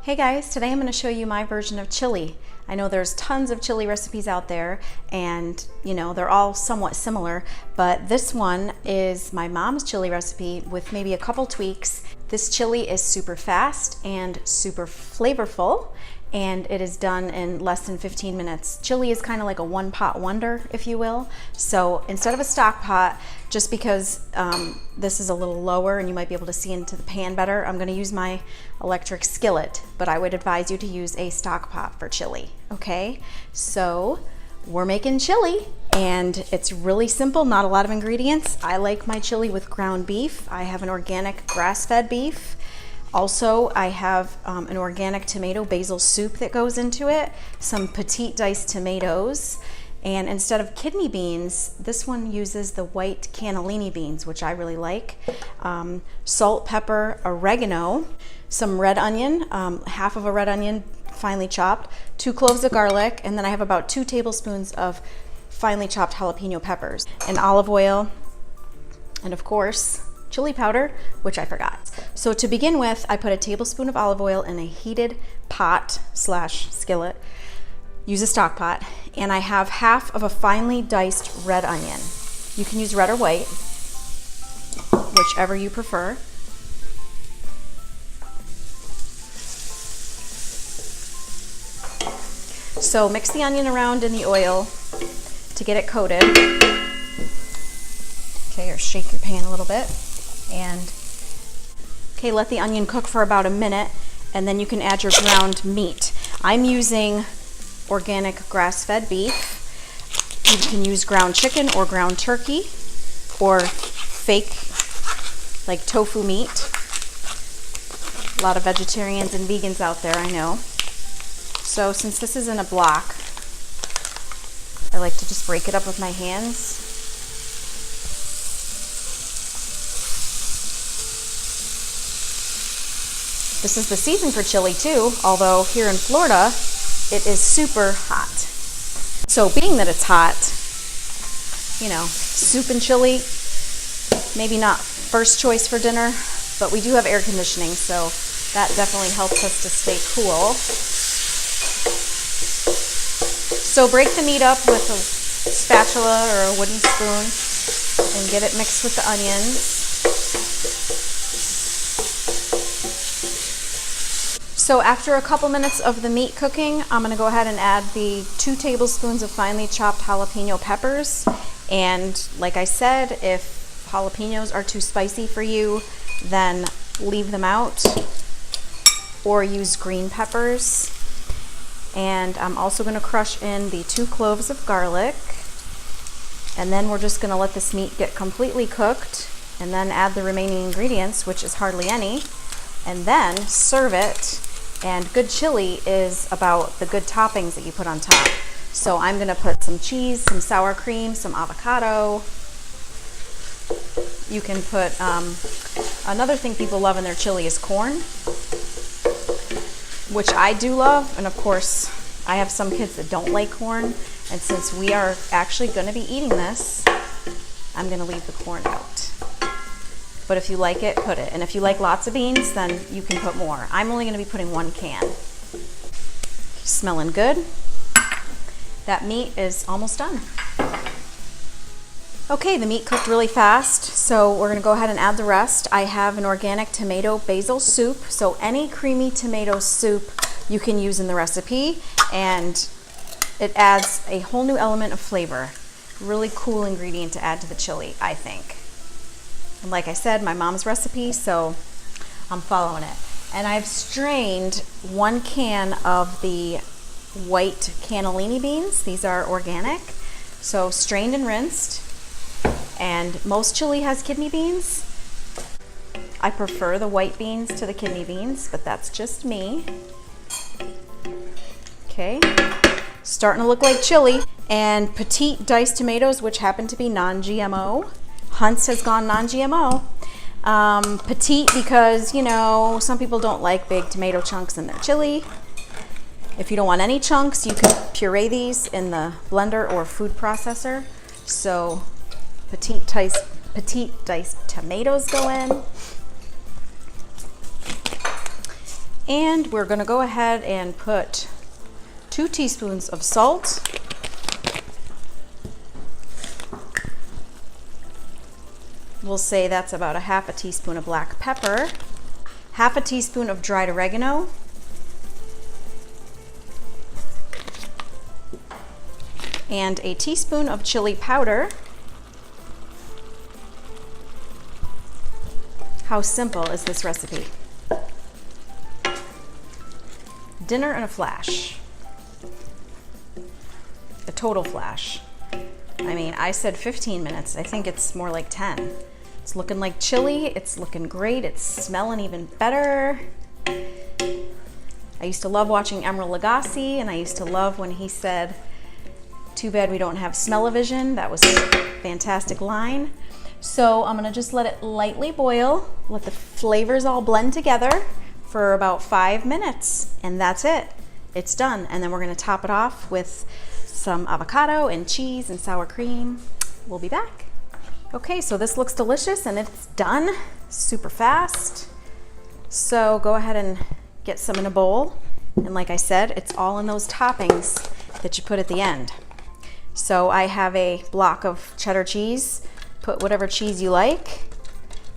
Hey guys, today I'm going to show you my version of chili. I know there's tons of chili recipes out there and they're all somewhat similar, but this one is my mom's chili recipe with maybe a couple tweaks. This chili is super fast and super flavorful, and it is done in less than 15 minutes. Chili is kind of like a one pot wonder, if you will. So instead of a stock pot, just because this is a little lower and you might be able to see into the pan better, I'm gonna use my electric skillet, but I would advise you to use a stock pot for chili, okay? So we're making chili and it's really simple, not a lot of ingredients. I like my chili with ground beef. I have an organic grass-fed beef. Also, I have an organic tomato basil soup that goes into it, some petite diced tomatoes, and instead of kidney beans, this one uses the white cannellini beans, which I really like. Salt, pepper, oregano, some red onion, half of a red onion finely chopped, 2 cloves of garlic, and then I have about 2 tablespoons of finely chopped jalapeno peppers, and olive oil, and of course, chili powder, which I forgot. So to begin with, I put a tablespoon of olive oil in a heated pot / skillet. Use a stock pot, and I have half of a finely diced red onion. You can use red or white, whichever you prefer. So mix the onion around in the oil to get it coated. Okay, or shake your pan a little bit. And okay, let the onion cook for about a minute, and then you can add your ground meat. I'm using organic grass-fed beef. You can use ground chicken or ground turkey or fake like tofu meat. A lot of vegetarians and vegans out there, I know. So since this is in a block, I like to just break it up with my hands. This is the season for chili too, although here in Florida, it is super hot. So being that it's hot, soup and chili, maybe not first choice for dinner, but we do have air conditioning, so that definitely helps us to stay cool. So break the meat up with a spatula or a wooden spoon and get it mixed with the onions. So after a couple minutes of the meat cooking, I'm gonna go ahead and add the 2 tablespoons of finely chopped jalapeno peppers. And like I said, if jalapenos are too spicy for you, then leave them out or use green peppers. And I'm also gonna crush in the 2 cloves of garlic. And then we're just gonna let this meat get completely cooked and then add the remaining ingredients, which is hardly any, and then serve it. And good chili is about the good toppings that you put on top. So I'm gonna put some cheese, some sour cream, some avocado. You can put, another thing people love in their chili is corn, which I do love. And of course, I have some kids that don't like corn. And since we are actually gonna be eating this, I'm gonna leave the corn out. But if you like it, put it. And if you like lots of beans, then you can put more. I'm only gonna be putting 1 can. Smelling good. That meat is almost done. Okay, the meat cooked really fast, so we're gonna go ahead and add the rest. I have an organic tomato basil soup, so any creamy tomato soup you can use in the recipe, and it adds a whole new element of flavor. Really cool ingredient to add to the chili, I think. And like I said, my mom's recipe, so I'm following it. And I've strained 1 can of the white cannellini beans. These are organic, so strained and rinsed. And most chili has kidney beans. I prefer the white beans to the kidney beans, but that's just me. Okay, starting to look like chili. And petite diced tomatoes, which happen to be non-GMO. Hunt's has gone non-GMO. Petite because, some people don't like big tomato chunks in their chili. If you don't want any chunks, you can puree these in the blender or food processor. So petite diced tomatoes go in. And we're gonna go ahead and put 2 teaspoons of salt. We'll say that's about a half a teaspoon of black pepper, half a teaspoon of dried oregano, and a teaspoon of chili powder. How simple is this recipe? Dinner in a flash. A total flash. I mean, I said 15 minutes. I think it's more like 10. It's looking like chili. It's looking great. It's smelling even better. I used to love watching Emeril Lagasse, and I used to love when he said, "Too bad we don't have smell-o-vision." That was a fantastic line. So I'm gonna just let it lightly boil, let the flavors all blend together for about 5 minutes, and that's it. It's done. And then we're gonna top it off with some avocado and cheese and sour cream. We'll be back. Okay, so this looks delicious and it's done super fast. So go ahead and get some in a bowl. And like I said, it's all in those toppings that you put at the end. So I have a block of cheddar cheese. Put whatever cheese you like.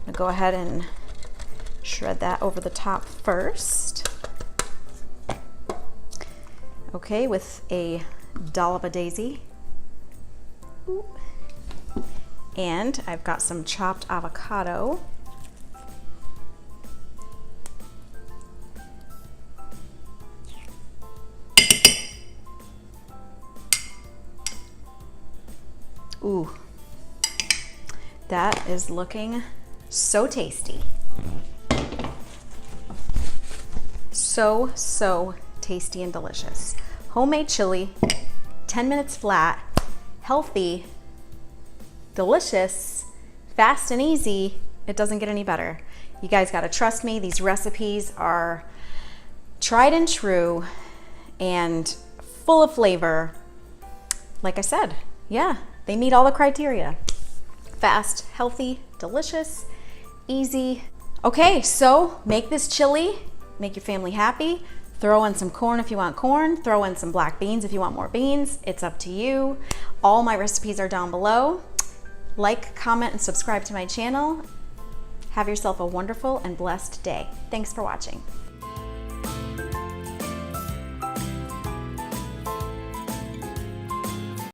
I'm gonna go ahead and shred that over the top first. Okay, with a dollop of daisy. Ooh. And I've got some chopped avocado. Ooh, that is looking so tasty. So tasty and delicious. Homemade chili, 10 minutes flat, healthy, delicious, fast and easy. It doesn't get any better. You guys gotta trust me. These recipes are tried and true and full of flavor. Like I said, yeah, they meet all the criteria. Fast, healthy, delicious, easy. Okay, so make this chili, make your family happy. Throw in some corn if you want corn. Throw in some black beans if you want more beans. It's up to you. All my recipes are down below. Like, comment, and subscribe to my channel. Have yourself a wonderful and blessed day. Thanks for watching.